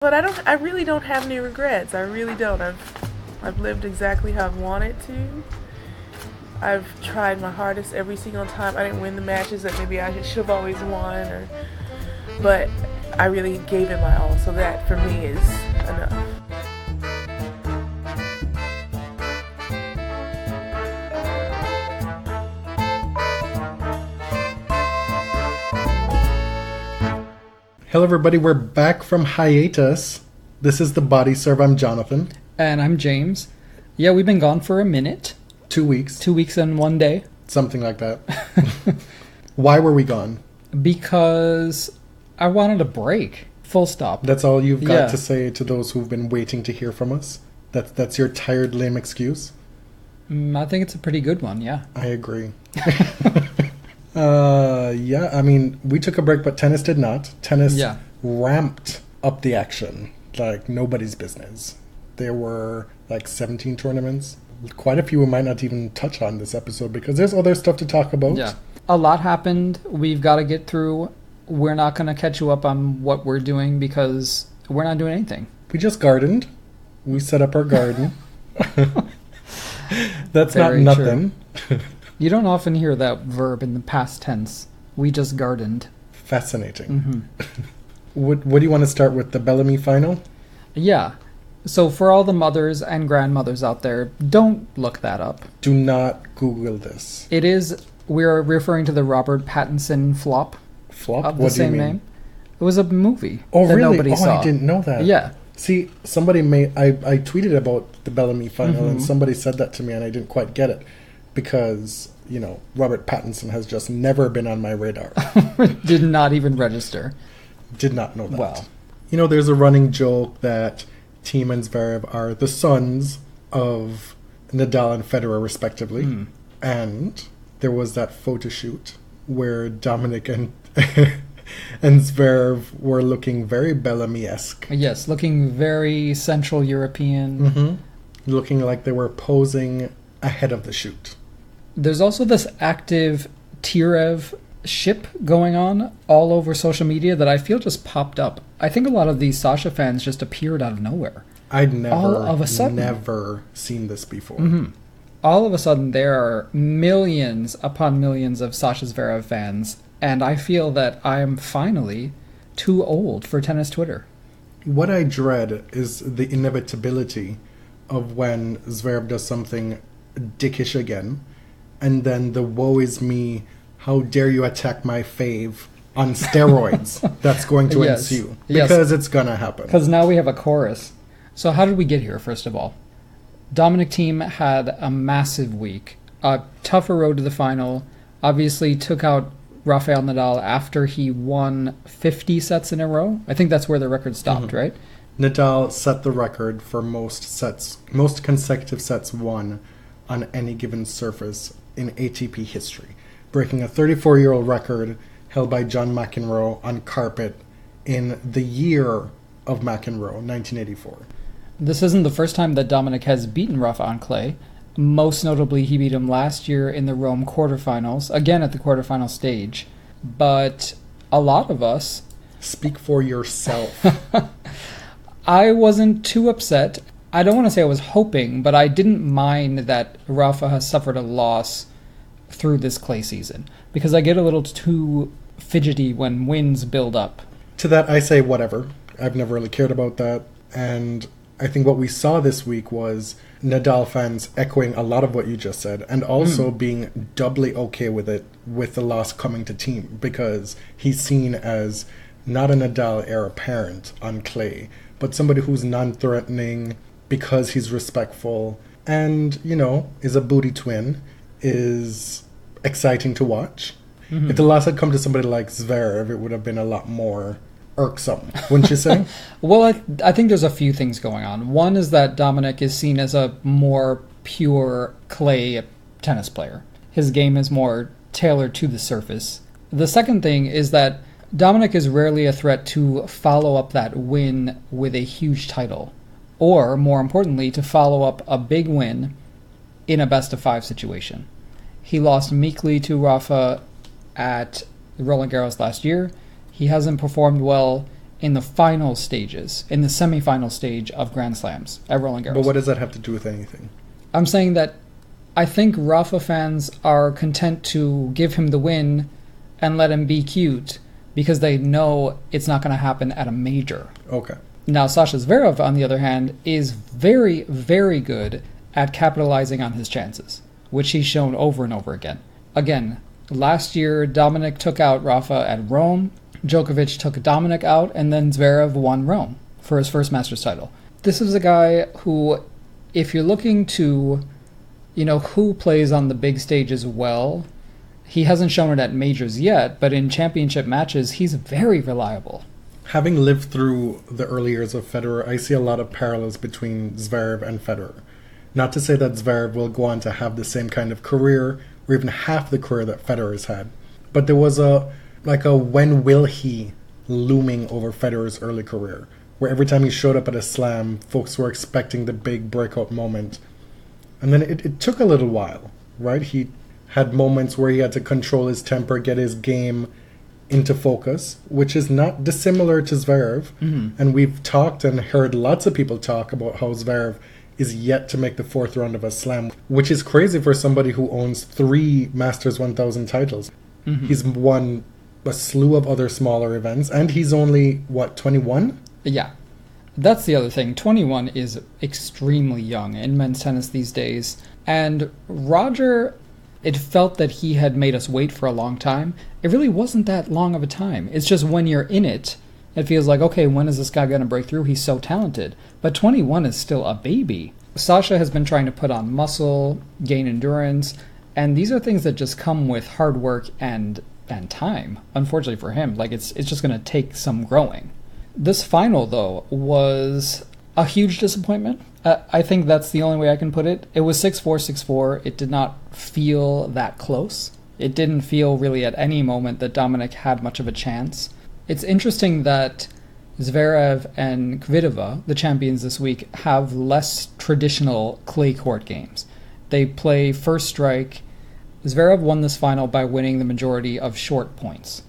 But I really don't have any regrets. I really don't. I've lived exactly how I've wanted to. I've tried my hardest every single time. I didn't win the matches that maybe I should have always won, but I really gave it my all. So that for me is enough. Hello everybody, we're back from hiatus. This is the Body Serve. I'm Jonathan. And I'm James. Yeah, we've been gone for a minute. 2 weeks. 2 weeks and 1 day. Something like that. Why were we gone? Because I wanted a break. Full stop. That's all you've got to say to those who've been waiting to hear from us? That's your tired, lame excuse? I think it's a pretty good one, yeah. I agree. Yeah, I mean, we took a break, but tennis did not. Tennis ramped up the action like nobody's business. There were like 17 tournaments. Quite a few we might not even touch on this episode because there's other stuff to talk about. Yeah. A lot happened. We've got to get through. We're not going to catch you up on what we're doing because we're not doing anything. We just gardened. We set up our garden. That's Very not nothing. You don't often hear that verb in the past tense. We just gardened. Fascinating. Mm-hmm. What do you want to start with? The Bel-Ami final? Yeah. So for all the mothers and grandmothers out there, don't look that up. Do not Google this. We're referring to the Robert Pattinson flop. Flop? Of the same name. It was a movie. Oh, that really? Nobody saw. I didn't know that. Yeah. See, I tweeted about the Bel-Ami final and somebody said that to me and I didn't quite get it. Because, Robert Pattinson has just never been on my radar. Did not even register. Did not know that. Well. There's a running joke that Thiem and Zverev are the sons of Nadal and Federer, respectively. Mm. And there was that photo shoot where Dominic and Zverev were looking very Bel-Ami-esque. Yes, looking very Central European. Mm-hmm. Looking like they were posing ahead of the shoot. There's also this active Thirev ship going on all over social media that I feel just popped up. I think a lot of these Sasha fans just appeared out of nowhere. I'd all of a sudden, never seen this before. Mm-hmm. All of a sudden, there are millions upon millions of Sasha Zverev fans, and I feel that I am finally too old for tennis Twitter. What I dread is the inevitability of when Zverev does something dickish again, and then the woe is me, how dare you attack my fave on steroids that's going to ensue. Because it's going to happen. Because now we have a chorus. So how did we get here, first of all? Dominic Thiem had a massive week. A tougher road to the final. Obviously took out Rafa Nadal after he won 50 sets in a row. I think that's where the record stopped, right? Nadal set the record for most consecutive sets won on any given surface in ATP history, breaking a 34-year-old record held by John McEnroe on carpet in the year of McEnroe, 1984. This isn't the first time that Dominic has beaten Rafa on clay. Most notably, he beat him last year in the Rome quarterfinals, again at the quarterfinal stage. But a lot of us... Speak for yourself. I wasn't too upset. I don't want to say I was hoping, but I didn't mind that Rafa has suffered a loss through this clay season. Because I get a little too fidgety when wins build up. To that, I say whatever. I've never really cared about that. And I think what we saw this week was Nadal fans echoing a lot of what you just said, and also being doubly okay with it, with the loss coming to Thiem, because he's seen as not a Nadal heir apparent on clay, but somebody who's non-threatening because he's respectful and, is a booty twin, is exciting to watch. Mm-hmm. If the loss had come to somebody like Zverev, it would have been a lot more irksome, wouldn't you say? Well, I think there's a few things going on. One is that Dominic is seen as a more pure clay tennis player. His game is more tailored to the surface. The second thing is that Dominic is rarely a threat to follow up that win with a huge title. Or, more importantly, to follow up a big win in a best-of-5 situation. He lost meekly to Rafa at Roland Garros last year. He hasn't performed well in the final stages, in the semifinal stage of Grand Slams at Roland Garros. But what does that have to do with anything? I'm saying that I think Rafa fans are content to give him the win and let him be cute because they know it's not going to happen at a major. Okay. Now, Sasha Zverev, on the other hand, is very, very good at capitalizing on his chances, which he's shown over and over again. Again, last year, Dominic took out Rafa at Rome, Djokovic took Dominic out, and then Zverev won Rome for his first Masters title. This is a guy who, if you're looking to, who plays on the big stages well, he hasn't shown it at majors yet, but in championship matches, he's very reliable. Having lived through the early years of Federer, I see a lot of parallels between Zverev and Federer. Not to say that Zverev will go on to have the same kind of career, or even half the career that Federer's had. But there was a when will he looming over Federer's early career, where every time he showed up at a slam, folks were expecting the big breakout moment. And then it took a little while, right? He had moments where he had to control his temper, get his game into focus, which is not dissimilar to Zverev. Mm-hmm. And we've talked and heard lots of people talk about how Zverev is yet to make the fourth round of a slam, which is crazy for somebody who owns 3 Masters 1000 titles. Mm-hmm. He's won a slew of other smaller events, and he's only, 21? Yeah. That's the other thing. 21 is extremely young in men's tennis these days. And Roger, it felt that he had made us wait for a long time. It really wasn't that long of a time. It's just when you're in it, it feels like, okay, when is this guy going to break through? He's so talented. But 21 is still a baby. Sasha has been trying to put on muscle, gain endurance, and these are things that just come with hard work and time. Unfortunately for him, it's just going to take some growing. This final, though, was a huge disappointment. I think that's the only way I can put it. It was 6-4, 6-4. It did not feel that close. It didn't feel really at any moment that Dominic had much of a chance. It's interesting that Zverev and Kvitova, the champions this week, have less traditional clay court games. They play first strike. Zverev won this final by winning the majority of short points.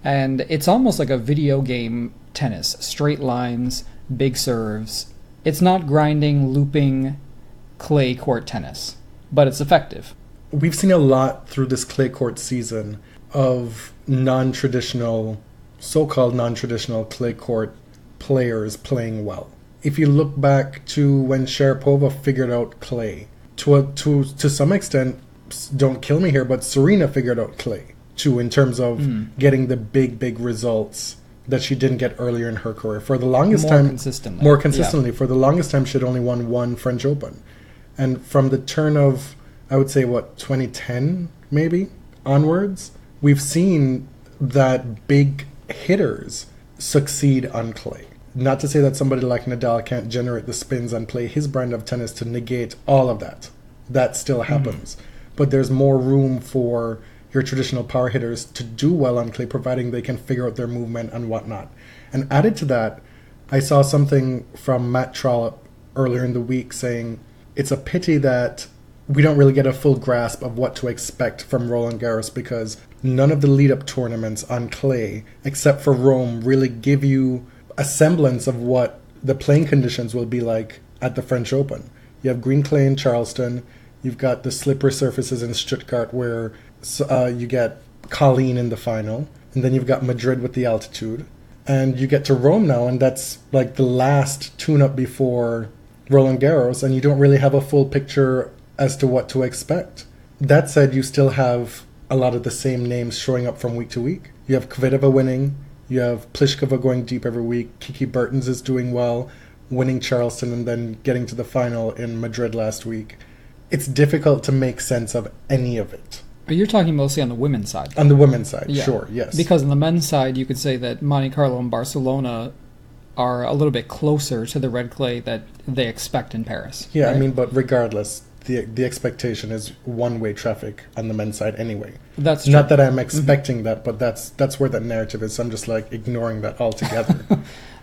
And it's almost like a video game tennis. Straight lines, big serves. It's not grinding, looping clay court tennis, but it's effective. We've seen a lot through this clay court season of so-called non-traditional clay court players playing well. If you look back to when Sharapova figured out clay, to some extent, don't kill me here, but Serena figured out clay too, in terms of getting the big results that she didn't get earlier in her career. For the longest time, more consistently. Yeah. For the longest time, she had only won one French Open. And from the turn of, I would say, 2010 maybe onwards, we've seen that big hitters succeed on clay. Not to say that somebody like Nadal can't generate the spins and play his brand of tennis to negate all of that. That still happens. But there's more room for your traditional power hitters to do well on clay, providing they can figure out their movement and whatnot. And added to that, I saw something from Matt Trollope earlier in the week saying it's a pity that we don't really get a full grasp of what to expect from Roland Garros, because none of the lead-up tournaments on clay, except for Rome, really give you a semblance of what the playing conditions will be like at the French Open. You have green clay in Charleston, you've got the slippery surfaces in Stuttgart where you get Colleen in the final, and then you've got Madrid with the altitude, and you get to Rome now, and that's like the last tune-up before Roland Garros, and you don't really have a full picture as to what to expect. That said, you still have a lot of the same names showing up from week to week. You have Kvitova winning, you have Pliskova going deep every week, Kiki Bertens is doing well, winning Charleston and then getting to the final in Madrid last week. It's difficult to make sense of any of it. You're talking mostly on the women's side. On the women's side, yeah. Sure, yes. Because on the men's side, you could say that Monte Carlo and Barcelona are a little bit closer to the red clay that they expect in Paris. Yeah, right? I mean, but regardless, the expectation is one-way traffic on the men's side anyway. That's true. Not that I'm expecting that, but that's where that narrative is. I'm just ignoring that altogether.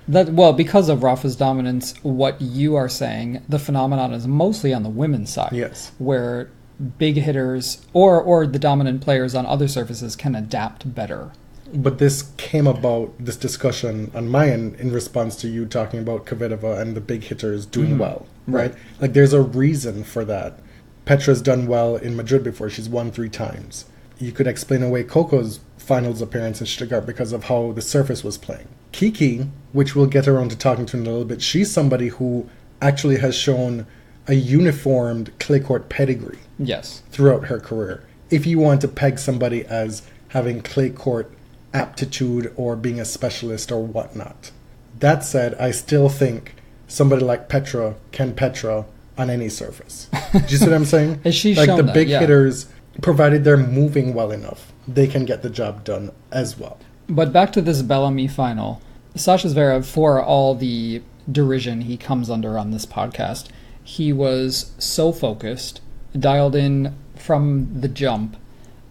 Because of Rafa's dominance, what you are saying, the phenomenon is mostly on the women's side. Yes. Where big hitters or the dominant players on other surfaces can adapt better. But this came about, this discussion on my end, in response to you talking about Kvitova and the big hitters doing well, right? Like, there's a reason for that. Petra's done well in Madrid before. She's won 3 times. You could explain away Coco's finals appearance in Stuttgart because of how the surface was playing. Kiki, which we'll get around to talking to in a little bit, she's somebody who actually has shown a uniformed clay court pedigree. Yes. Throughout her career. If you want to peg somebody as having clay court aptitude or being a specialist or whatnot. That said, I still think somebody like Petra can Petra on any surface. Do you see what I'm saying? She's like shown the that, big yeah. hitters, provided they're moving well enough, they can get the job done as well. But back to this Bel-Ami final. Sasha Zverev, for all the derision he comes under on this podcast, he was so focused, dialed in from the jump.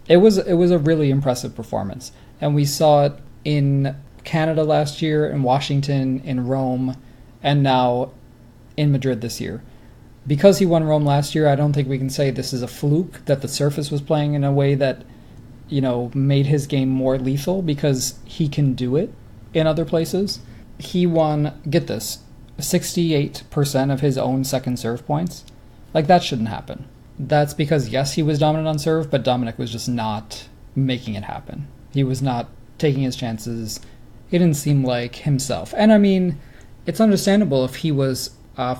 It was a really impressive performance. And we saw it in Canada last year, in Washington, in Rome, and now in Madrid this year. Because he won Rome last year, I don't think we can say this is a fluke, that the surface was playing in a way that, made his game more lethal, because he can do it in other places. He won, get this, 68% of his own second serve points. Like, that shouldn't happen. That's because, yes, he was dominant on serve, but Dominic was just not making it happen. He was not taking his chances. He didn't seem like himself. And I mean, it's understandable if he was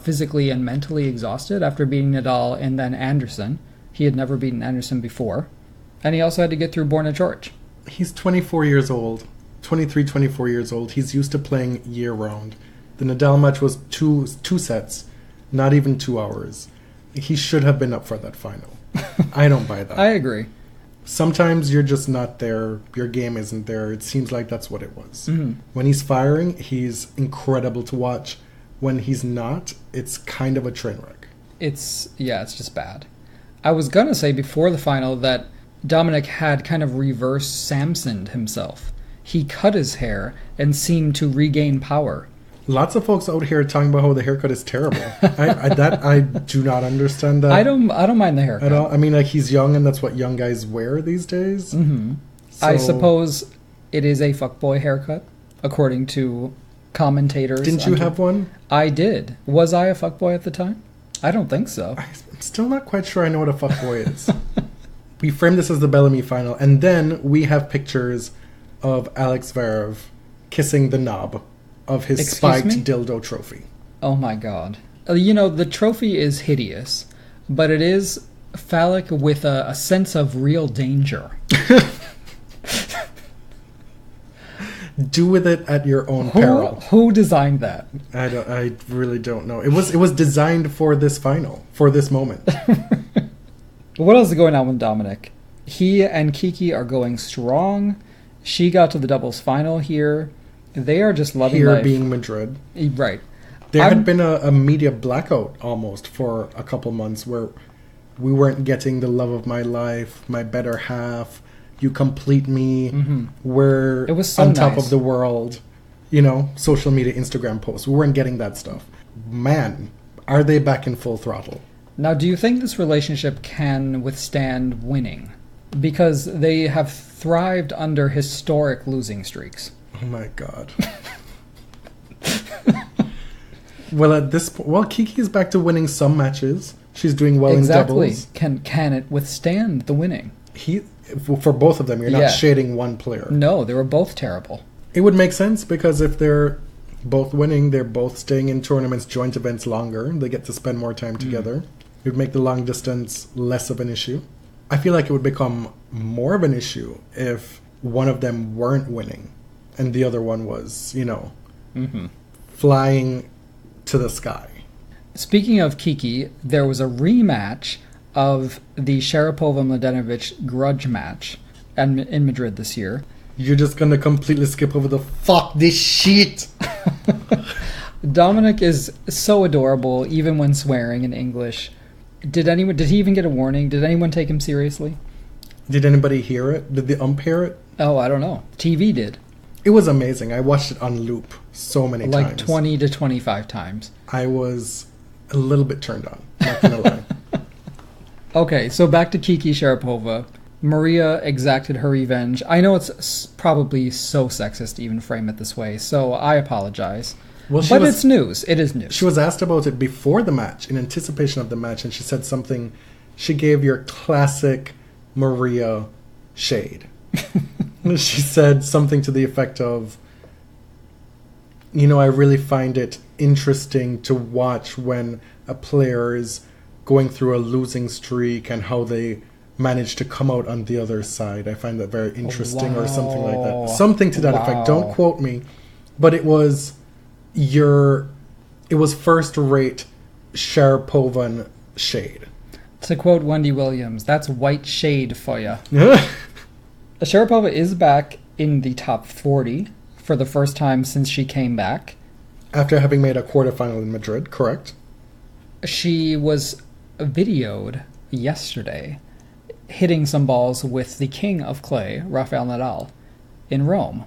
physically and mentally exhausted after beating Nadal and then Anderson. He had never beaten Anderson before. And he also had to get through Borna George. He's 24 years old. 23, 24 years old. He's used to playing year-round. The Nadal match was two sets, not even 2 hours. He should have been up for that final. I don't buy that. I agree. Sometimes you're just not there. Your game isn't there. It seems like that's what it was. Mm-hmm. When he's firing, he's incredible to watch. When he's not, it's kind of a train wreck. It's just bad. I was going to say before the final that Dominic had kind of reverse Samsoned himself. He cut his hair and seemed to regain power. Lots of folks out here talking about how the haircut is terrible. I do not understand that. I don't mind the haircut at all. I mean, like, he's young, and that's what young guys wear these days. Mm-hmm. So, I suppose it is a fuckboy haircut, according to commentators. Didn't you have one? I did. Was I a fuckboy at the time? I don't think so. I'm still not quite sure I know what a fuckboy is. We framed this as the Bel-Ami final, and then we have pictures of Alex Zverev kissing the knob of his spiked dildo trophy. Oh my god. The trophy is hideous, but it is phallic with a sense of real danger. Do with it at your own peril. Who designed that? I really don't know. It was designed for this final, for this moment. What else is going on with Dominic? He and Kiki are going strong. She got to the doubles final here. They are just loving here life. Being Madrid. Right. There had been a media blackout almost for a couple months where we weren't getting the love of my life, my better half, you complete me, we're it was so on top nice. of the world, social media, Instagram posts. We weren't getting that stuff. Man, are they back in full throttle? Now, do you think this relationship can withstand winning? Because they have thrived under historic losing streaks. Oh my god. Well, Kiki is back to winning some matches. She's doing well in doubles. Can it withstand the winning? For both of them, you're not shading one player. No, they were both terrible. It would make sense because if they're both winning, they're both staying in tournaments, joint events longer. They get to spend more time together. It would make the long distance less of an issue. I feel like it would become more of an issue if one of them weren't winning and the other one was, flying to the sky. Speaking of Kiki, there was a rematch of the Sharapova-Mladenovic grudge match in Madrid this year. You're just going to completely skip over the fuck this shit. Dominic is so adorable, even when swearing in English. Did he even get a warning? Did anyone take him seriously? Did anybody hear it? Did the ump hear it? Oh, I don't know. TV did. It was amazing. I watched it on loop so many times. Like 20 to 25 times. I was a little bit turned on, not gonna lie. Okay, so back to Kiki Sharapova. Maria exacted her revenge. I know it's probably so sexist to even frame it this way, so I apologize. Well, it's news. It is news. She was asked about it before the match, in anticipation of the match, and she said something. She gave your classic Maria shade. She said something to the effect of, I really find it interesting to watch when a player is going through a losing streak and how they manage to come out on the other side. I find that very interesting, or something like that. Something to that effect. Don't quote me, but it was first-rate Sharapovan shade. To quote Wendy Williams, that's white shade for you. Sharapova is back in the top 40 for the first time since she came back. After having made a quarterfinal in Madrid, correct? She was videoed yesterday hitting some balls with the king of clay, Rafael Nadal, in Rome.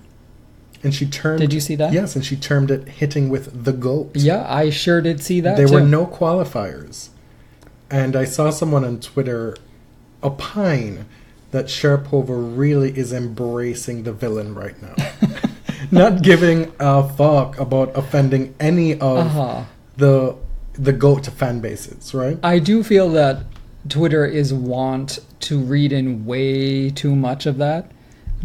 And she termed... Did you see that? Yes, and she termed it hitting with the GOAT. Yeah, I sure did see that, There too. were no qualifiers. And I saw someone on Twitter opine that Sharapova really is embracing the villain right now. Not giving a fuck about offending any of the GOAT fan bases, right? I do feel that Twitter is wont to read in way too much of that,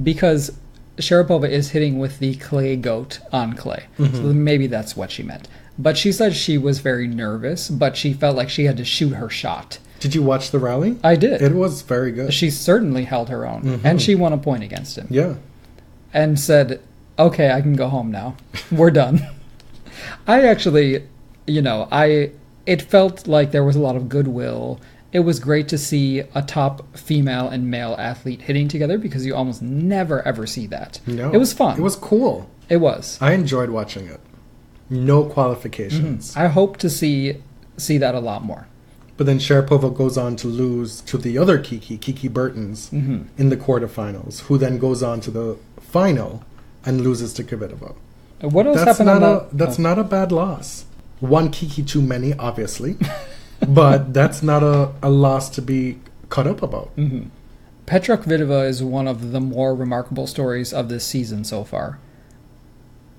because Sharapova is hitting with the clay GOAT on clay. Mm-hmm. So maybe that's what she meant. But she said she was very nervous, but she felt like she had to shoot her shot. Did you watch the rally? I did. It was very good. She certainly held her own, and she won a point against him. Yeah. And said, okay, I can go home now. We're done. I actually, it felt like there was a lot of goodwill. It was great to see a top female and male athlete hitting together, because you almost never, ever see that. No. It was fun. It was cool. It was. I enjoyed watching it. No qualifications. I hope to see that a lot more. But then Sharapova goes on to lose to the other Kiki Bertens, in the quarterfinals, who then goes on to the final and loses to Kvitova. What else happened on that? That's not a bad loss. One Kiki too many, obviously. But that's not a loss to be cut up about. Mm-hmm. Petra Kvitova is one of the more remarkable stories of this season so far.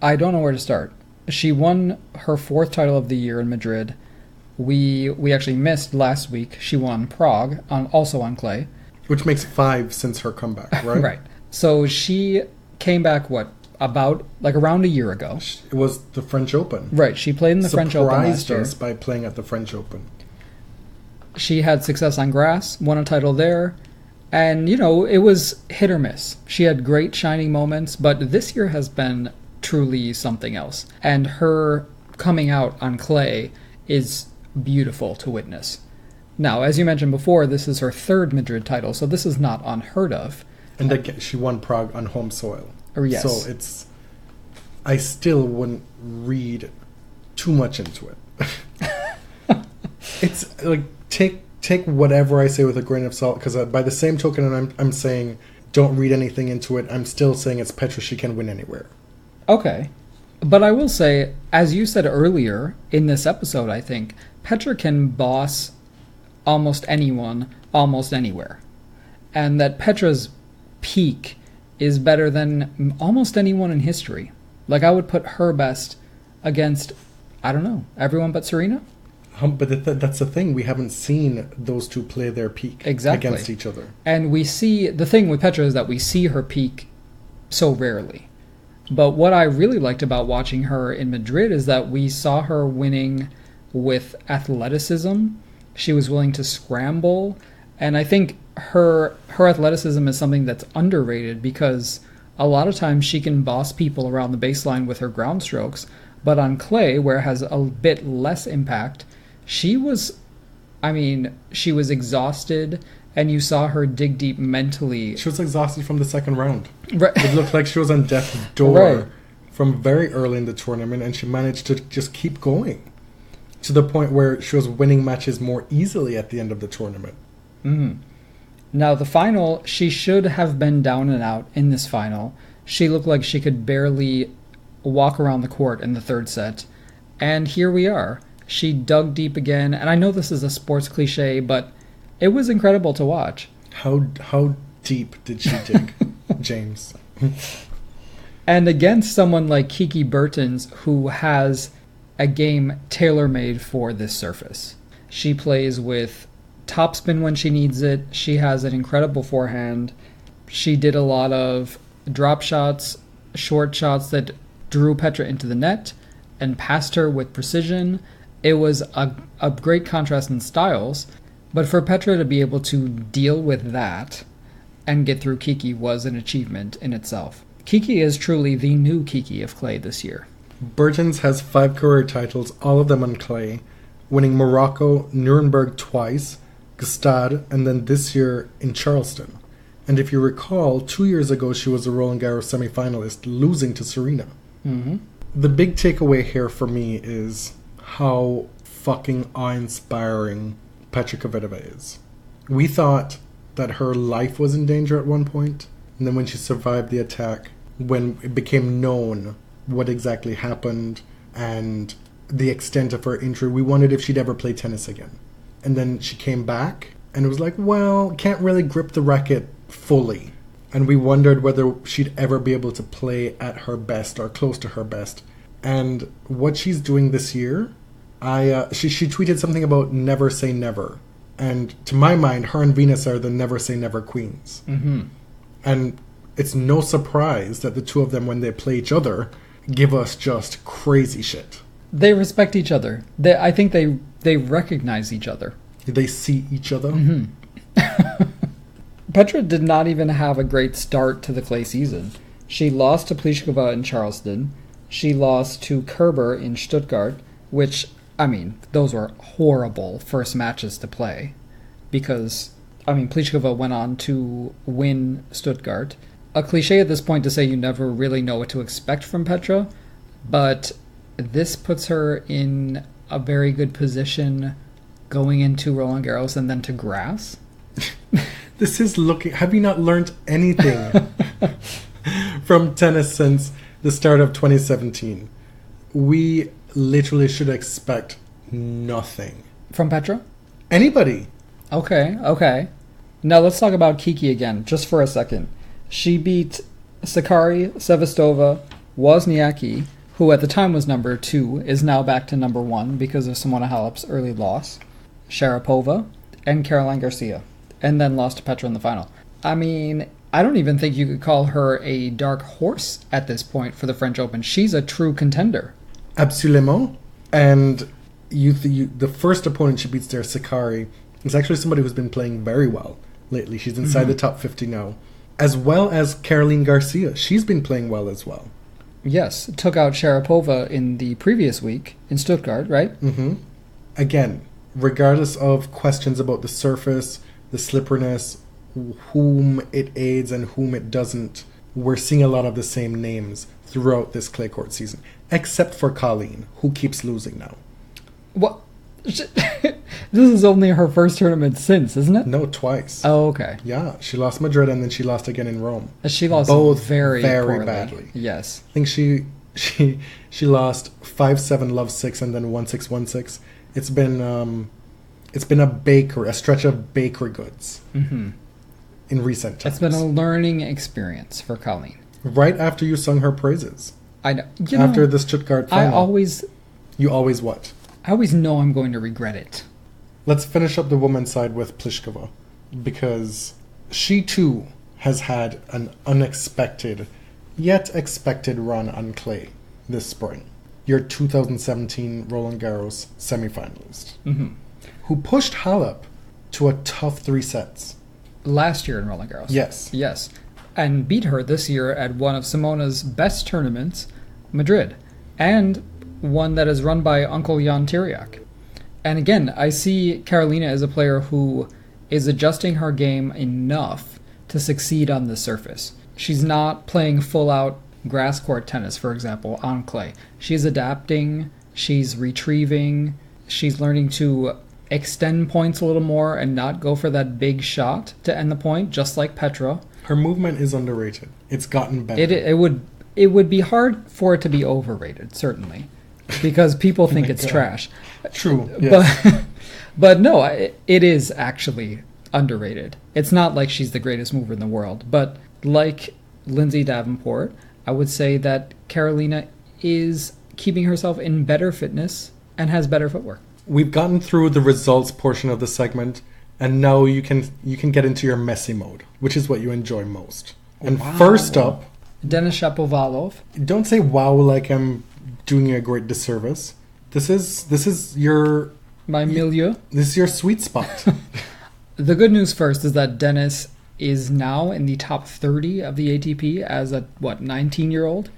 I don't know where to start. She won her 4th title of the year in Madrid. We actually missed last week. She won Prague, also on clay. Which makes 5 since her comeback, right? Right. So she came back, around a year ago. It was the French Open. Right. She played in the French Open last year. Surprised us by playing at the French Open. She had success on grass, won a title there. And, it was hit or miss. She had great shining moments, but this year has been truly something else. And her coming out on clay is beautiful to witness. Now, as you mentioned before, this is her 3rd Madrid title, so this is not unheard of. And again, she won Prague on home soil. Yes. So I still wouldn't read too much into it. It's like, take whatever I say with a grain of salt, because by the same token I'm saying don't read anything into it, I'm still saying it's Petra. She can win anywhere. Okay. But I will say, as you said earlier in this episode, I think, Petra can boss almost anyone, almost anywhere. And that Petra's peak is better than almost anyone in history. I would put her best against, I don't know, everyone but Serena? But that's the thing. We haven't seen those two play their peak against each other. And the thing with Petra is that we see her peak so rarely. But what I really liked about watching her in Madrid is that we saw her winning with athleticism. She was willing to scramble. And I think her athleticism is something that's underrated, because a lot of times she can boss people around the baseline with her ground strokes. But on clay, where it has a bit less impact, she was exhausted, and you saw her dig deep mentally. She was exhausted from the second round. Right. It looked like she was on death's door from very early in the tournament, and she managed to just keep going to the point where she was winning matches more easily at the end of the tournament. Mm-hmm. Now, the final, she should have been down and out in this final. She looked like she could barely walk around the court in the 3rd set. And here we are. She dug deep again. And I know this is a sports cliche, but it was incredible to watch. How deep did she dig, James? And against someone like Kiki Bertens, who has a game tailor-made for this surface. She plays with topspin when she needs it. She has an incredible forehand. She did a lot of drop shots, short shots that drew Petra into the net and passed her with precision. It was a great contrast in styles, but for Petra to be able to deal with that and get through Kiki was an achievement in itself. Kiki is truly the new Kiki of clay this year. Bertens has 5 career titles, all of them on clay, winning Morocco, Nuremberg twice, Gstaad, and then this year in Charleston. And if you recall, 2 years ago she was a Roland Garros semi-finalist, losing to Serena. Mm-hmm. The big takeaway here for me is how fucking awe-inspiring Petra Kvitova is. We thought that her life was in danger at one point, and then when she survived the attack, when it became known what exactly happened and the extent of her injury, we wondered if she'd ever play tennis again. And then she came back, and it was like, well, can't really grip the racket fully. And we wondered whether she'd ever be able to play at her best or close to her best. And what she's doing this year, she tweeted something about never say never. And to my mind, her and Venus are the never say never queens. Mm-hmm. And it's no surprise that the two of them, when they play each other, give us just crazy shit. They respect each other. I think they recognize each other. They see each other. Mm-hmm. Petra did not even have a great start to the clay season. She lost to Pliskova in Charleston. She lost to Kerber in Stuttgart, which, I mean, those were horrible first matches to play. Because, I mean, Pliskova went on to win Stuttgart. A cliche at this point to say you never really know what to expect from Petra, but this puts her in a very good position going into Roland Garros and then to grass. This is looking... Have you not learned anything from tennis since the start of 2017? We literally should expect nothing. From Petra? Anybody. Okay. Now let's talk about Kiki again, just for a second. She beat Sakkari, Sevastova, Wozniacki, who at the time was number 2, is now back to number 1 because of Simona Halep's early loss, Sharapova, and Caroline Garcia, and then lost to Petra in the final. I mean, I don't even think you could call her a dark horse at this point for the French Open. She's a true contender. Absolument. And the first opponent she beats there, Sakkari, is actually somebody who's been playing very well lately. She's inside the top 50 now. As well as Caroline Garcia. She's been playing well as well. Yes, took out Sharapova in the previous week in Stuttgart, right? Mm-hmm. Again, regardless of questions about the surface, the slipperiness, whom it aids and whom it doesn't, we're seeing a lot of the same names throughout this clay court season. Except for Colleen, who keeps losing now. What? This is only her first tournament since, isn't it? No, twice. Oh, okay. Yeah, she lost Madrid and then she lost again in Rome. She lost both very poorly. Badly. Yes. I think she lost 5-7, love 6, and then 1-6, 1-6. It's been a stretch of bakery goods in recent times. It's been a learning experience for Colleen. Right after you sung her praises. I know. After the Stuttgart final. You always what? I always know I'm going to regret it. Let's finish up the women's side with Pliskova, because she too has had an unexpected, yet expected run on clay this spring. Your 2017 Roland Garros semifinalist, who pushed Halep to a tough 3 sets. Last year in Roland Garros. Yes. And beat her this year at one of Simona's best tournaments, Madrid, and one that is run by Uncle Jan Tiriac. And again, I see Carolina as a player who is adjusting her game enough to succeed on the surface. She's not playing full-out grass court tennis, for example, on clay. She's adapting, she's retrieving, she's learning to extend points a little more and not go for that big shot to end the point, just like Petra. Her movement is underrated. It's gotten better. It would be hard for it to be overrated, certainly, because people think it's trash. True, yes. But no, it is actually underrated. It's not like she's the greatest mover in the world, but like Lindsay Davenport, I would say that Karolina is keeping herself in better fitness and has better footwork. We've gotten through the results portion of the segment, and now you can get into your messy mode, which is what you enjoy most. And first up, Denis Shapovalov. Don't say wow like I'm doing you a great disservice. This is your My milieu. This is your sweet spot. The good news first is that Denis is now in the top 30 of the ATP as a 19-year-old.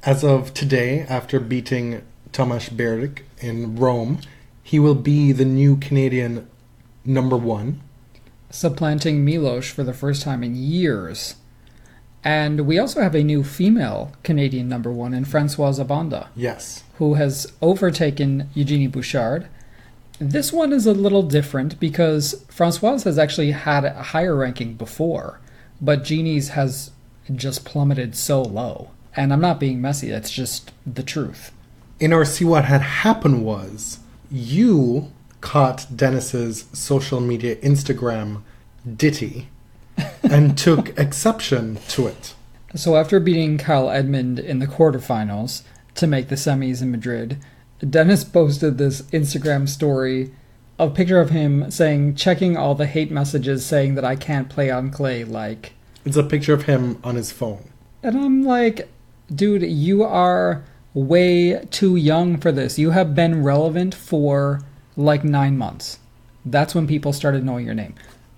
As of today, after beating Tomasz Berdych in Rome, he will be the new Canadian number 1. Supplanting Milos for the first time in years. And we also have a new female Canadian number 1 in Françoise Abanda. Yes. Who has overtaken Eugenie Bouchard. This one is a little different because Françoise has actually had a higher ranking before, but Jeannie's has just plummeted so low. And I'm not being messy, that's just the truth. In our See What Had Happened was, you caught Denis's social media Instagram ditty and took exception to it. So after beating Kyle Edmund in the quarterfinals to make the semis in Madrid, Denis posted this Instagram story, a picture of him saying, checking all the hate messages saying that I can't play on clay, like... It's a picture of him on his phone. And I'm like, dude, you are way too young for this. You have been relevant for like 9 months. That's when people started knowing your name.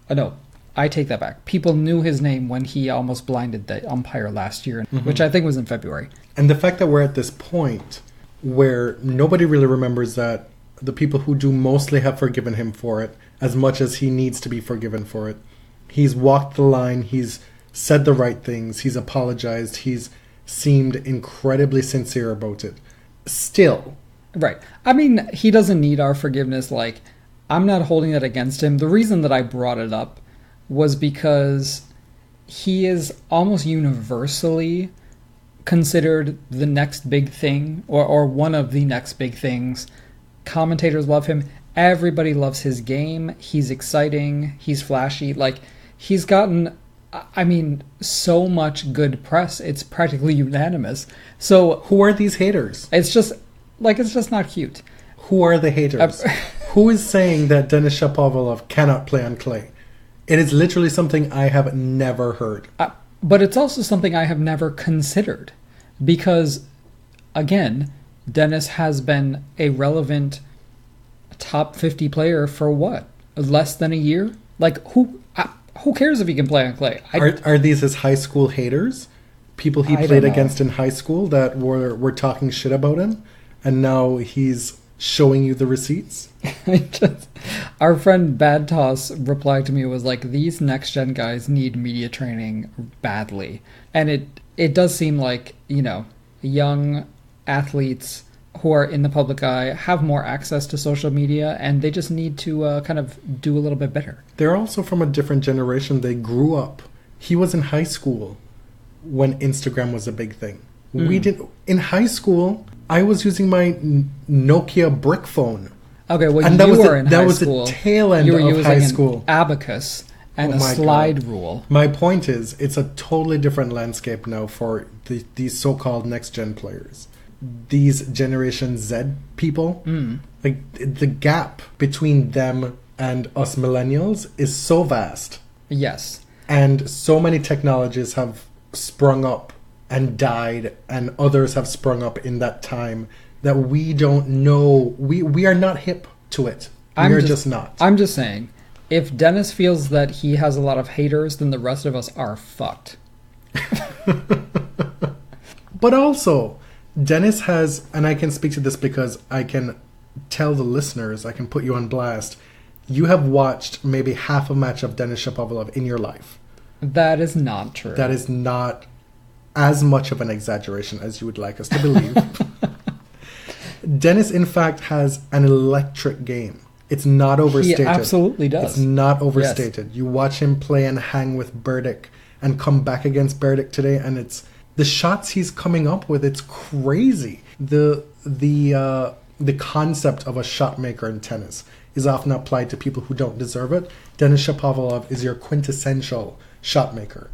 No, I take that back. People knew his name when he almost blinded the umpire last year, which I think was in February. And the fact that we're at this point where nobody really remembers that the people who do mostly have forgiven him for it as much as he needs to be forgiven for it. He's walked the line, he's said the right things, he's apologized, he's seemed incredibly sincere about it. Still. Right. I mean, he doesn't need our forgiveness. Like, I'm not holding that against him. The reason that I brought it up was because he is almost universally considered the next big thing, or one of the next big things. Commentators love him. Everybody loves his game. He's exciting. He's flashy. Like, he's gotten, I mean, so much good press. It's practically unanimous. So who are these haters? It's just not cute. Who are the haters? Who is saying that Denis Shapovalov cannot play on clay? It is literally something I have never heard. But it's also something I have never considered. Because, again, Denis has been a relevant top 50 player for what? Less than a year? Like, who cares if he can play on clay? Are these his high school haters? People he played against in high school that were talking shit about him? And now he's showing you the receipts? Our friend Bad Toss replied to me, was like, these next gen guys need media training badly. And it does seem like, young athletes who are in the public eye have more access to social media, and they just need to kind of do a little bit better. They're also from a different generation. They grew up. He was in high school when Instagram was a big thing. In high school, I was using my Nokia brick phone. Okay, well, and that was the tail end of high school. An abacus and a slide rule. My point is, it's a totally different landscape now for these so-called next-gen players. These Generation Z people, like the gap between them and us millennials is so vast. Yes. And so many technologies have sprung up and died, and others have sprung up in that time that we don't know. We are not hip to it. We're just not. I'm just saying, if Denis feels that he has a lot of haters, then the rest of us are fucked. But also, Denis has, and I can speak to this because I can tell the listeners, I can put you on blast, you have watched maybe half a match of Denis Shapovalov in your life. That is not true. That is not as much of an exaggeration as you would like us to believe. Denis, in fact, has an electric game. It's not overstated. He absolutely does. It's not overstated. Yes. You watch him play and hang with Berdych and come back against Berdych today, and it's the shots he's coming up with. It's crazy. The concept of a shot maker in tennis is often applied to people who don't deserve it, Denis Shapovalov is your quintessential shot maker.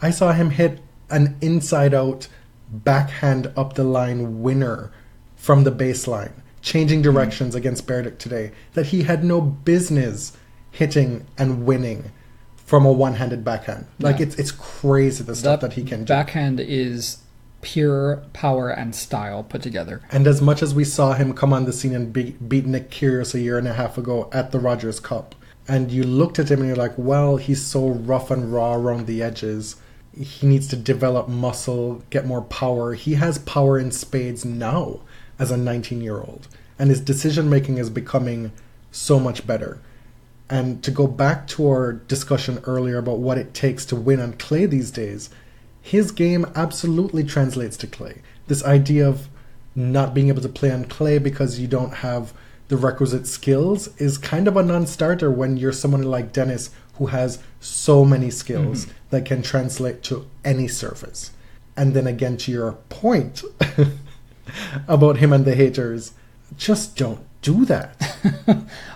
I saw him hit an inside-out backhand up the line winner from the baseline, changing directions against Berdych today, that he had no business hitting and winning from a one-handed backhand. Like, it's crazy the stuff that he can do. Backhand is pure power and style put together. And as much as we saw him come on the scene and beat Nick Kyrgios a year and a half ago at the Rogers Cup, and you looked at him and you're like, well, he's so rough and raw around the edges. He needs to develop muscle, get more power. He has power in spades now as a 19-year-old. And his decision-making is becoming so much better. And to go back to our discussion earlier about what it takes to win on clay these days, his game absolutely translates to clay. This idea of not being able to play on clay because you don't have the requisite skills is kind of a non-starter when you're someone like Denis who has so many skills that can translate to any surface. And then again, to your point about him and the haters, just don't do that.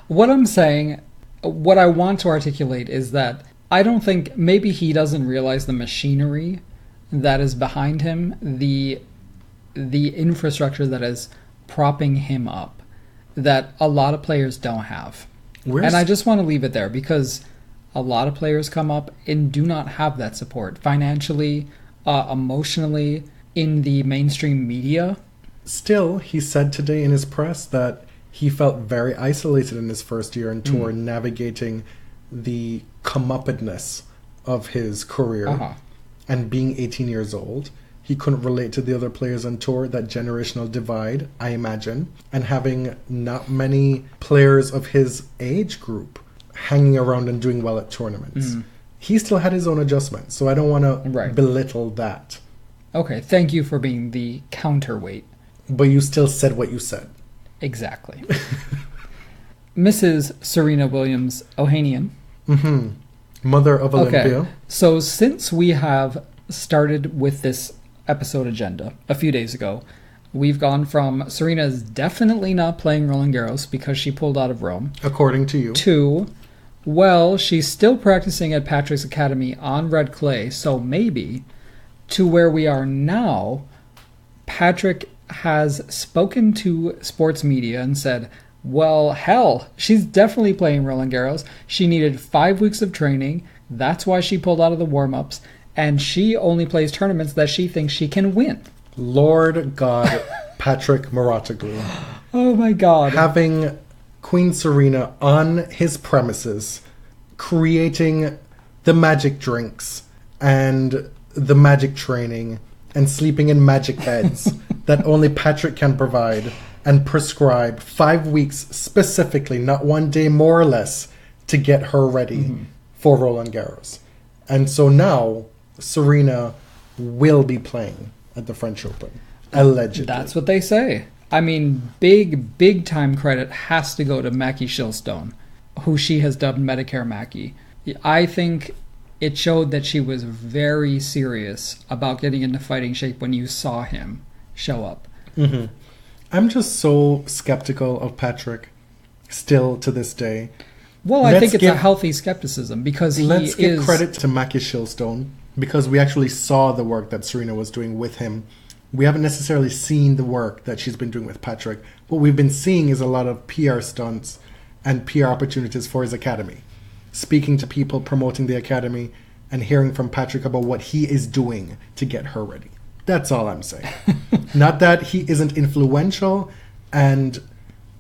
What I'm saying, what I want to articulate is that I don't think, maybe he doesn't realize the machinery that is behind him, the infrastructure that is propping him up, that a lot of players don't have. And I just want to leave it there, because a lot of players come up and do not have that support financially, emotionally, in the mainstream media. Still, he said today in his press that he felt very isolated in his first year on tour, navigating the comeuppedness of his career. And being 18 years old, he couldn't relate to the other players on tour, that generational divide, I imagine, and having not many players of his age group hanging around and doing well at tournaments. He still had his own adjustments, so I don't want to belittle that. Okay, thank you for being the counterweight. But you still said what you said. Exactly. Mrs. Serena Williams Ohanian. Mother of Olympia. Okay, so since we have started with this episode agenda a few days ago, we've gone from Serena is definitely not playing Roland Garros because she pulled out of Rome. According to you. To, well, she's still practicing at Patrick's Academy on red clay, so maybe, to where we are now, Patrick has spoken to sports media and said, well, hell, she's definitely playing Roland Garros. She needed 5 weeks of training. That's why she pulled out of the warm-ups. And she only plays tournaments that she thinks she can win. Lord God, Patrick Mouratoglou. Oh my God. Having Queen Serena on his premises, creating the magic drinks and the magic training and sleeping in magic beds that only Patrick can provide and prescribe 5 weeks specifically, not 1 day more or less, to get her ready for Roland Garros. And so now Serena will be playing at the French Open, allegedly. That's what they say. I mean, big time credit has to go to Mackie Shilstone, who she has dubbed Medicare Mackie. I think it showed that she was very serious about getting into fighting shape when you saw him show up. I'm just so skeptical of Patrick still to this day. Well, I think it's a healthy skepticism, because let's give credit to Mackie Shilstone, because we actually saw the work that Serena was doing with him. We haven't necessarily seen the work that she's been doing with Patrick. What we've been seeing is a lot of PR stunts and PR opportunities for his academy. Speaking to people, promoting the academy, and hearing from Patrick about what he is doing to get her ready. That's all I'm saying. Not that he isn't influential and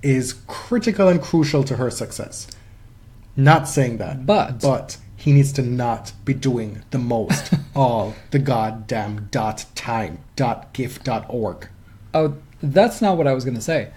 is critical and crucial to her success. Not saying that. But he needs to not be doing the most all the goddamn .time.gif.org. Oh, that's not what I was going to say.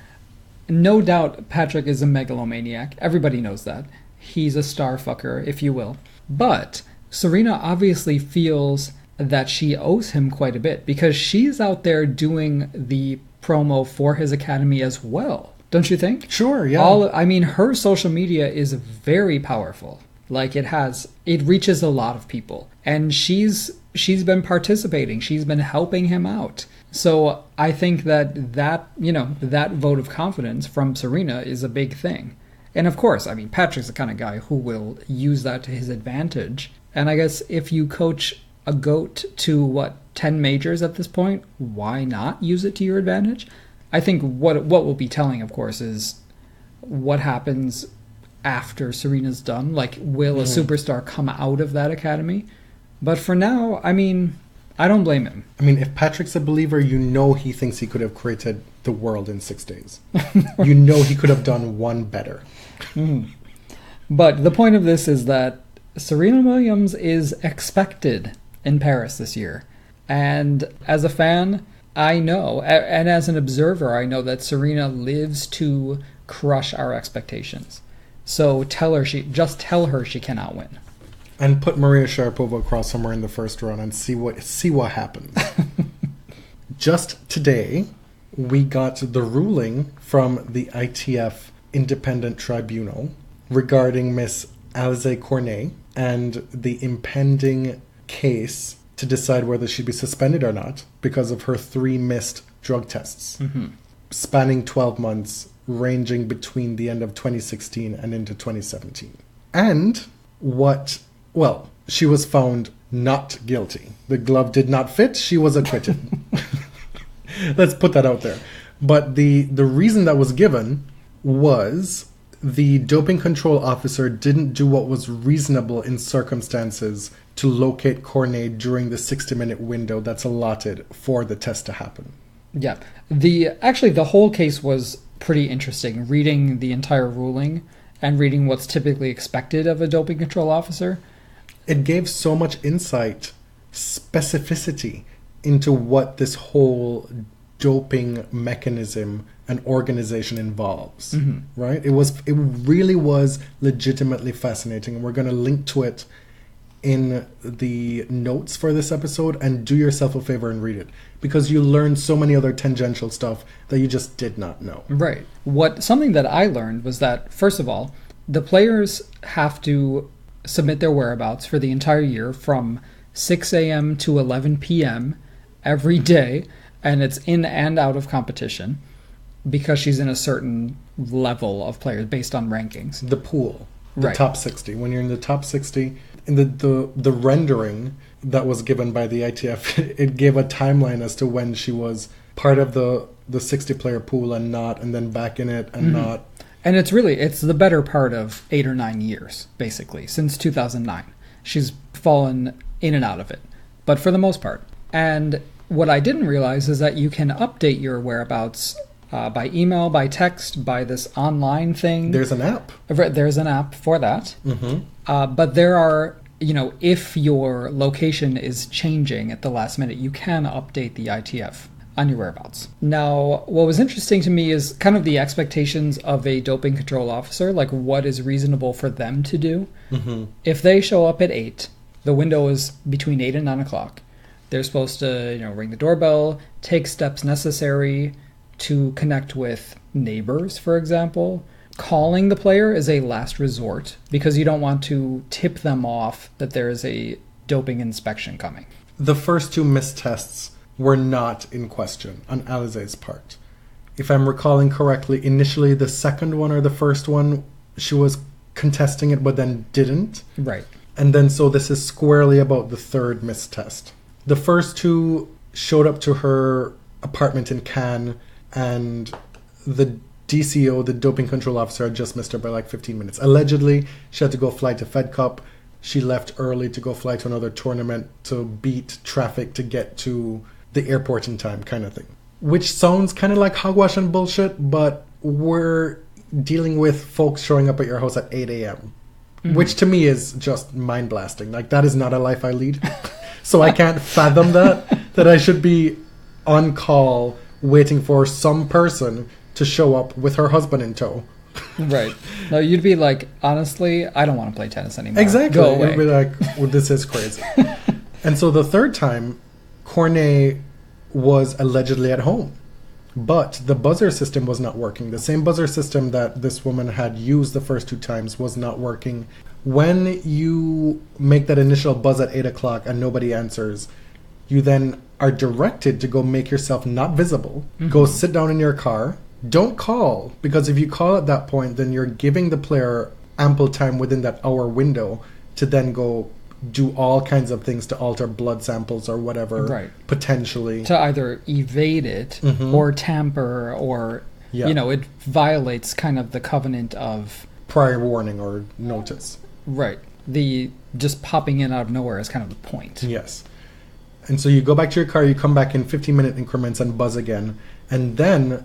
No doubt Patrick is a megalomaniac. Everybody knows that. He's a star fucker, if you will. But Serena obviously feels that she owes him quite a bit, because she's out there doing the promo for his academy as well. Don't you think? Sure, yeah. Her social media is very powerful. Like, it reaches a lot of people. And she's been participating. She's been helping him out. So I think that vote of confidence from Serena is a big thing. And of course, I mean, Patrick's the kind of guy who will use that to his advantage. And I guess if you coach a GOAT to, 10 majors at this point, why not use it to your advantage? I think what will be telling, of course, is what happens after Serena's done. Like, will a superstar come out of that academy? But for now, I mean, I don't blame him. I mean, if Patrick's a believer, he thinks he could have created the world in 6 days. He could have done one better. But the point of this is that Serena Williams is expected in Paris this year. And as a fan, I know, and as an observer, I know that Serena lives to crush our expectations. So tell her she cannot win. And put Maria Sharapova across somewhere in the first round and see what happens. Just today, we got the ruling from the ITF Independent Tribunal regarding Miss Alize Cornet and the impending case to decide whether she'd be suspended or not because of her 3 missed drug tests, spanning 12 months, ranging between the end of 2016 and into 2017. And she was found not guilty. The glove did not fit. She was acquitted. Let's put that out there. But the reason that was given was the doping control officer didn't do what was reasonable in circumstances to locate Cornet during the 60-minute window that's allotted for the test to happen. Yeah. The whole case was pretty interesting, reading the entire ruling and reading what's typically expected of a doping control officer. It gave so much insight, specificity into what this whole doping mechanism and organization involves, right? It really was legitimately fascinating. And we're going to link to it in the notes for this episode, and do yourself a favor and read it, because you learn so many other tangential stuff that you just did not know. Right. Something that I learned was that, first of all, the players have to submit their whereabouts for the entire year from 6 a.m. to 11 p.m. every day, and it's in and out of competition because she's in a certain level of players based on rankings. The pool, the top 60. When you're in the top 60, in the rendering that was given by the ITF, it gave a timeline as to when she was part of the 60-player pool and not, and then back in it and not. And it's the better part of 8 or 9 years, basically, since 2009. She's fallen in and out of it, but for the most part. And what I didn't realize is that you can update your whereabouts by email, by text, by this online thing. There's an app. There's an app for that. But there are, if your location is changing at the last minute, you can update the ITF on your whereabouts. Now, what was interesting to me is kind of the expectations of a doping control officer, like what is reasonable for them to do. If they show up at 8, the window is between 8 and 9 o'clock. They're supposed to, ring the doorbell, take steps necessary to connect with neighbors, for example. Calling the player is a last resort because you don't want to tip them off that there is a doping inspection coming. The first 2 missed tests were not in question on Alize's part. If I'm recalling correctly, initially the second one or the first one, she was contesting it but then didn't. Right. And then so this is squarely about the third missed test. The first 2 showed up to her apartment in Cannes, and the DCO, the doping control officer, had just missed her by like 15 minutes. Allegedly, she had to go fly to Fed Cup. She left early to go fly to another tournament to beat traffic to get to the airport in time, kind of thing. Which sounds kind of like hogwash and bullshit, but we're dealing with folks showing up at your house at 8 a.m., which to me is just mind-blasting. Like, that is not a life I lead. So I can't fathom that I should be on call waiting for some person to show up with her husband in tow. Right. No, you'd be like, honestly, I don't want to play tennis anymore. Exactly. Go away. You'd be like, well, this is crazy. And so the third time, Cornet was allegedly at home, but the buzzer system was not working. The same buzzer system that this woman had used the first 2 times was not working. When you make that initial buzz at 8 o'clock and nobody answers, you then are directed to go make yourself not visible, go sit down in your car, don't call, because if you call at that point, then you're giving the player ample time within that hour window to then go do all kinds of things to alter blood samples or whatever, Right. potentially. To either evade it or tamper or, Yeah. it violates kind of the covenant of... Prior warning or notice. Right. The just popping in out of nowhere is kind of the point. Yes. And so you go back to your car, you come back in 15-minute increments and buzz again. And then,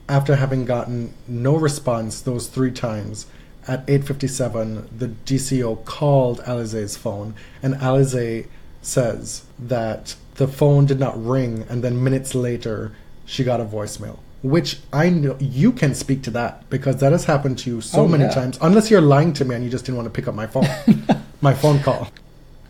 after having gotten no response those 3 times, at 8:57, the DCO called Alizé's phone, and Alizé says that the phone did not ring, and then minutes later, she got a voicemail. Which I know you can speak to that, because that has happened to you so many times. Unless you're lying to me and you just didn't want to pick up my phone. My phone call.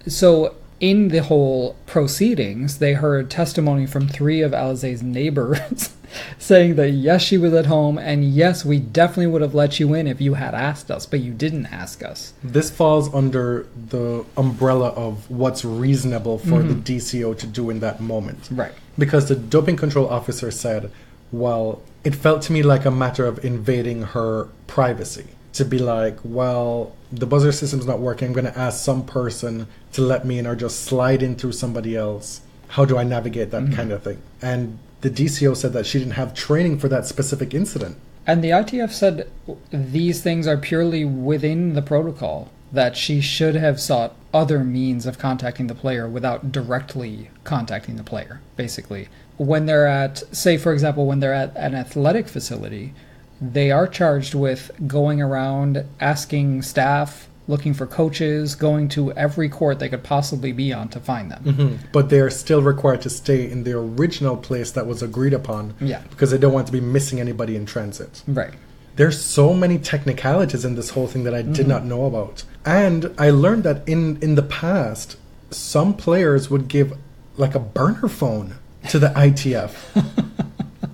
So, in the whole proceedings, they heard testimony from 3 of Alizé's neighbors saying that yes, she was at home, and yes, we definitely would have let you in if you had asked us, but you didn't ask us. This falls under the umbrella of what's reasonable for the DCO to do in that moment. Right. Because the doping control officer said, well, it felt to me like a matter of invading her privacy. To be like, well, the buzzer system's not working, I'm going to ask some person to let me in or just slide in through somebody else. How do I navigate that kind of thing? And the DCO said that she didn't have training for that specific incident. And the ITF said these things are purely within the protocol, that she should have sought other means of contacting the player without directly contacting the player, basically. When they're at, say, for example, when they're at an athletic facility, they are charged with going around asking staff, looking for coaches, going to every court they could possibly be on to find them. But they are still required to stay in the original place that was agreed upon. Yeah. Because they don't want to be missing anybody in transit. Right. There's so many technicalities in this whole thing that I did not know about. And I learned that in the past, some players would give like a burner phone to the ITF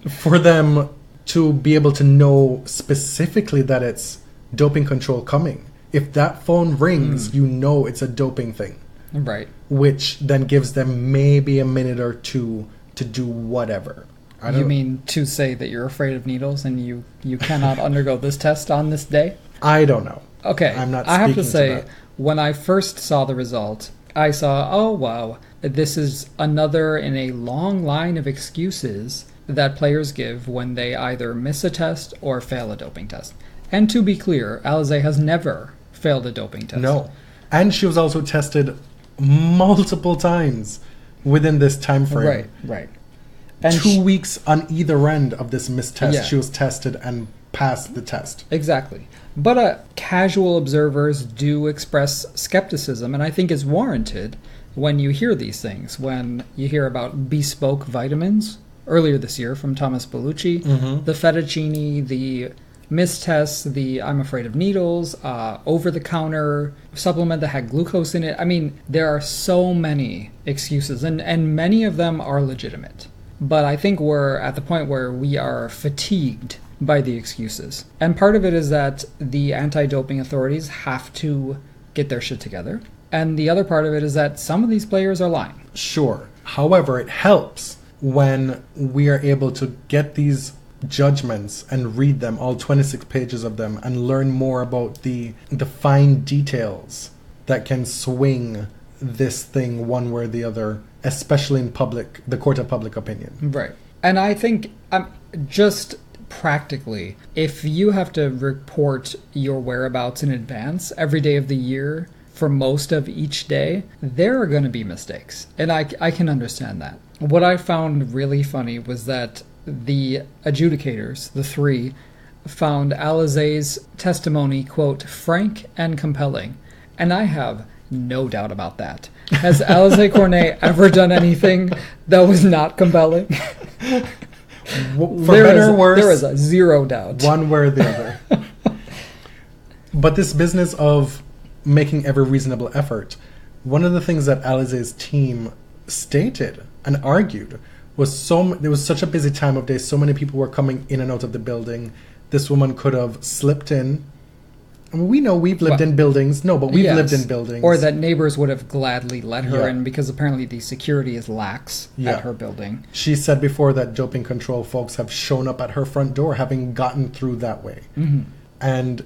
for them to be able to know specifically that it's doping control coming. If that phone rings, you know it's a doping thing. Right. Which then gives them maybe a minute or two to do whatever. You mean to say that you're afraid of needles and you cannot undergo this test on this day? I don't know. Okay. I'm not I have to speaking say, that. when I first saw the result, I saw, oh wow, this is another in a long line of excuses that players give when they either miss a test or fail a doping test. And to be clear, Alizé has never failed a doping test. No. And she was also tested multiple times within this time frame. Right. And 2 weeks on either end of this missed test, Yeah. she was tested and passed the test. Exactly. But casual observers do express skepticism, and I think it's warranted when you hear these things. When you hear about bespoke vitamins earlier this year from Thomas Bellucci, the fettuccine, the missed tests, the I'm afraid of needles, over-the-counter supplement that had glucose in it. I mean, there are so many excuses, and many of them are legitimate. But I think we're at the point where we are fatigued by the excuses. And part of it is that the anti-doping authorities have to get their shit together. And the other part of it is that some of these players are lying. Sure. However, it helps when we are able to get these judgments and read them, all 26 pages of them, and learn more about the fine details that can swing this thing one way or the other, especially in the court of public opinion. Right. And I think just practically, if you have to report your whereabouts in advance every day of the year for most of each day, there are going to be mistakes. And I can understand that. What I found really funny was that the adjudicators, the 3, found Alizé's testimony, quote, frank and compelling. And I have no doubt about that. Has Alizé Cornet ever done anything that was not compelling? For better or worse, there is a zero doubt. One way or the other. But this business of making every reasonable effort, one of the things that Alizé's team stated and argued was there was such a busy time of day, so many people were coming in and out of the building. This woman could have slipped in I mean, we know we've lived in buildings. No, but we've Yes. lived in buildings. Or that neighbors would have gladly let her Yeah. in because apparently the security is lax Yeah. at her building. She said before that doping control folks have shown up at her front door, having gotten through that way. Mm-hmm. And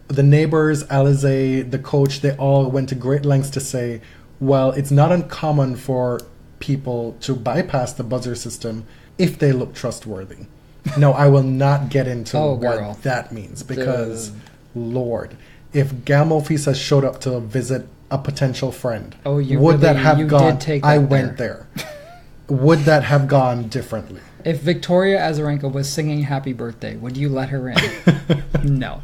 the neighbors, Alizé, the coach, they all went to great lengths to say, well, it's not uncommon for people to bypass the buzzer system if they look trustworthy. No, I will not get into girl. what that means because, Lord, if Galmofis has showed up to visit a potential friend, would that have gone? I went there. Would that have gone differently? If Victoria Azarenka was singing Happy Birthday, would you let her in? No.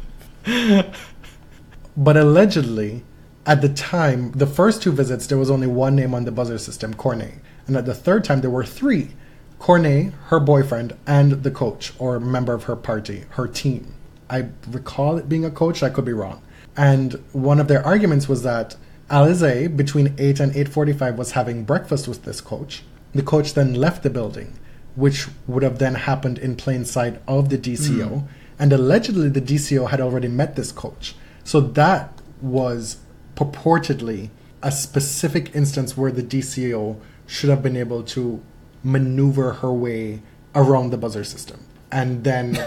But allegedly, at the time, the first 2 visits, there was only one name on the buzzer system, Cornet. And at the third time, there were 3. Cornet, her boyfriend, and the coach, or member of her party, her team. I recall it being a coach, I could be wrong. And one of their arguments was that Alizé, between 8 and 8:45, was having breakfast with this coach. The coach then left the building, which would have then happened in plain sight of the DCO. And allegedly, the DCO had already met this coach. So that was purportedly a specific instance where the DCO should have been able to maneuver her way around the buzzer system. And then...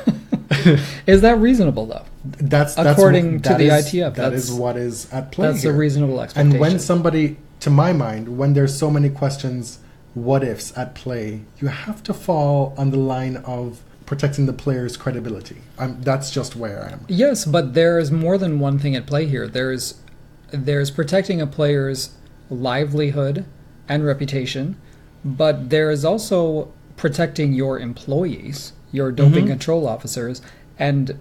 Is that reasonable, though? That's according to the is, ITF. That is what is at play That's here. a reasonable expectation. And when somebody, to my mind, when there's so many questions, what ifs at play, you have to fall on the line of protecting the player's credibility. That's just where I am. Yes, but there is more than one thing at play here. There's protecting a player's livelihood and reputation, but there is also protecting your employees, your doping control officers, and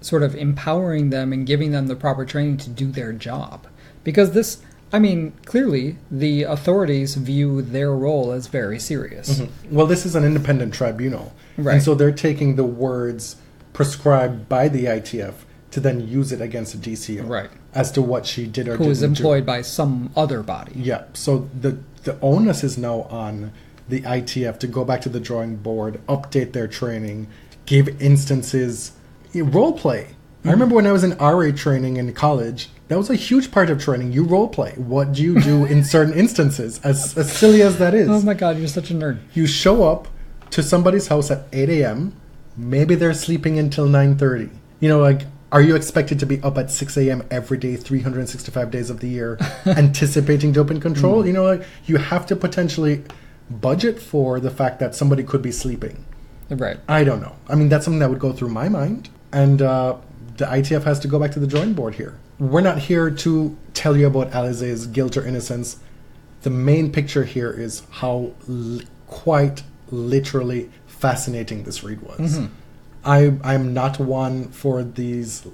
sort of empowering them and giving them the proper training to do their job. Because this, I mean, clearly the authorities view their role as very serious. Well, this is an independent tribunal. Right. And so they're taking the words prescribed by the ITF to then use it against the DCO. Right. As to what she did or Who didn't is employed by some other body. Yeah. So the onus is now on the ITF to go back to the drawing board, update their training, give instances, role play. I remember when I was in RA training in college, that was a huge part of training. You role play. What do you do in certain instances? As silly as that is. Oh my God, you're such a nerd. You show up to somebody's house at 8 a.m. Maybe they're sleeping until 9:30. You know, like, are you expected to be up at 6 a.m. every day, 365 days of the year, anticipating doping control? You know, like, you have to potentially budget for the fact that somebody could be sleeping. Right. I don't know. I mean, that's something that would go through my mind. And the ITF has to go back to the drawing board here. We're not here to tell you about Alizé's guilt or innocence. The main picture here is how quite literally fascinating this read was. I'm not one for these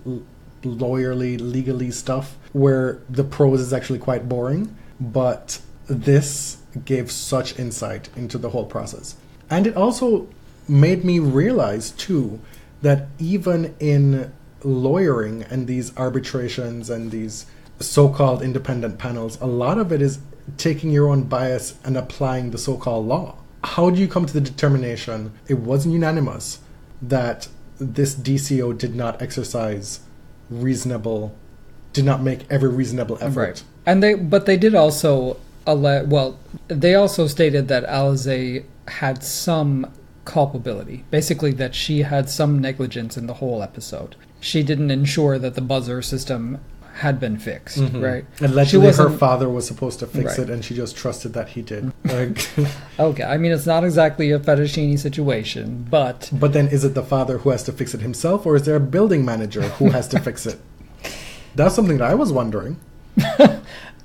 lawyerly, legally stuff where the prose is actually quite boring, but this gave such insight into the whole process. And it also made me realize, too, that even in lawyering and these arbitrations and these so-called independent panels, a lot of it is taking your own bias and applying the so-called law. How do you come to the determination, it wasn't unanimous, that this DCO did not make every reasonable effort? Right. And they did also they also stated that Alizé had some culpability. Basically, that she had some negligence in the whole episode. She didn't ensure that the buzzer system had been fixed, right? Allegedly, her father was supposed to fix Right. it, and she just trusted that he did. Like, Okay, I mean, it's not exactly a fettuccine situation, but... but then is it the father who has to fix it himself, or is there a building manager who has to fix it? That's something that I was wondering.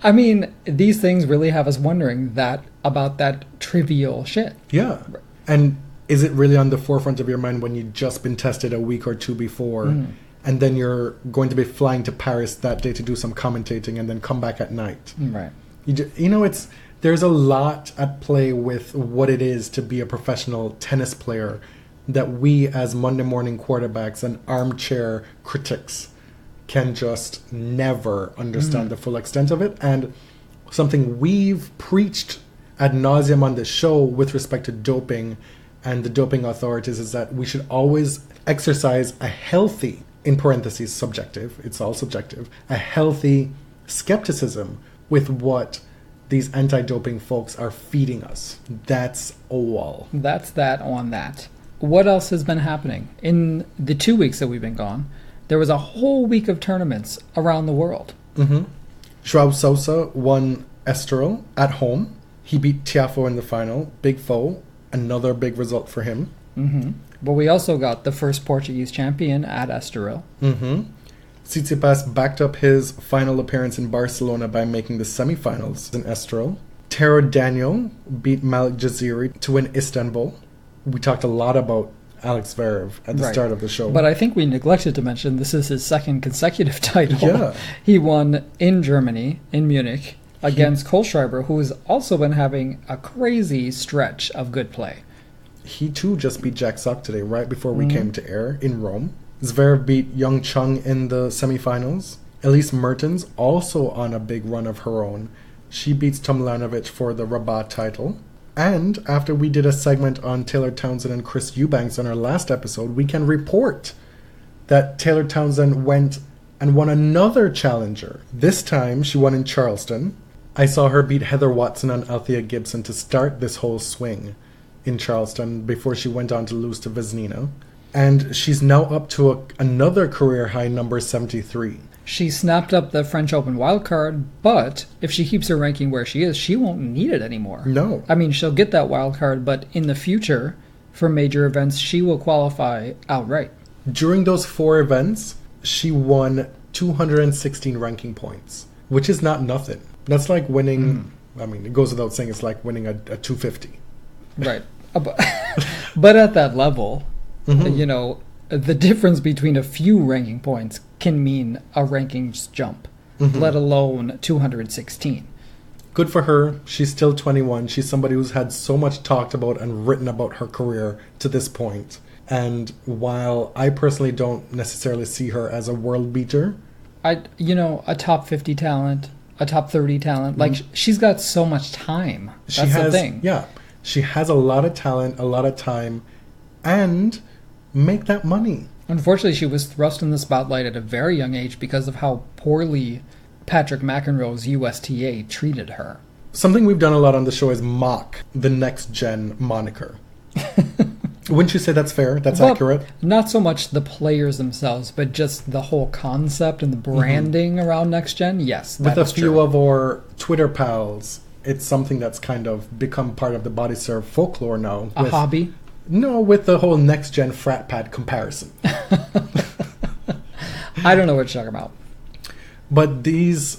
I mean, these things really have us wondering about that trivial shit. Yeah. And is it really on the forefront of your mind when you've just been tested a week or two before, and then you're going to be flying to Paris that day to do some commentating and then come back at night? Right. There's a lot at play with what it is to be a professional tennis player that we as Monday morning quarterbacks and armchair critics can just never understand the full extent of it. And something we've preached ad nauseum on this show with respect to doping and the doping authorities is that we should always exercise a healthy in parentheses, subjective, it's all subjective, a healthy skepticism with what these anti-doping folks are feeding us. That's all. That's that on that. What else has been happening? In the 2 weeks that we've been gone, there was a whole week of tournaments around the world. Mm-hmm. Joao Sousa won Estoril at home. He beat Tiafoe in the final. Big foe. Another big result for him. Mm-hmm. But we also got the first Portuguese champion at Estoril. Mm-hmm. Tsitsipas backed up his final appearance in Barcelona by making the semifinals in Estoril. Tero Daniel beat Malik Jaziri to win Istanbul. We talked a lot about Alex Zverev at the start of the show. But I think we neglected to mention this is his second consecutive title. Yeah. He won in Germany, in Munich, against Kohlschreiber, who has also been having a crazy stretch of good play. He too just beat Jack Sock today, right before we came to air in Rome. Zverev beat Young Chung in the semifinals. Elise Mertens also on a big run of her own. She beats Tomljanovic for the Rabat title. And after we did a segment on Taylor Townsend and Chris Eubanks on our last episode, we can report that Taylor Townsend went and won another challenger. This time she won in Charleston. I saw her beat Heather Watson and Althea Gibson to start this whole swing in Charleston before she went on to lose to Vesnina. And she's now up to another career high number 73. She snapped up the French Open wildcard, but if she keeps her ranking where she is, she won't need it anymore. No. I mean, she'll get that wildcard, but in the future, for major events, she will qualify outright. During those 4 events, she won 216 ranking points, which is not nothing. That's like winning, I mean, it goes without saying, it's like winning a 250. Right. But at that level, you know, the difference between a few ranking points can mean a rankings jump, let alone 216. Good for her. She's still 21. She's somebody who's had so much talked about and written about her career to this point. And while I personally don't necessarily see her as a world beater, a top 50 talent, a top 30 talent, like she's got so much time. That's the thing. Yeah. She has a lot of talent, a lot of time, and make that money. Unfortunately, she was thrust in the spotlight at a very young age because of how poorly Patrick McEnroe's USTA treated her. Something we've done a lot on the show is mock the next gen moniker. Wouldn't you say that's fair? That's accurate? Not so much the players themselves, but just the whole concept and the branding around next gen. Yes, with a few of our Twitter pals, it's something that's kind of become part of the body serve folklore now. A hobby? No, with the whole next gen frat pad comparison. I don't know what you're talking about. But these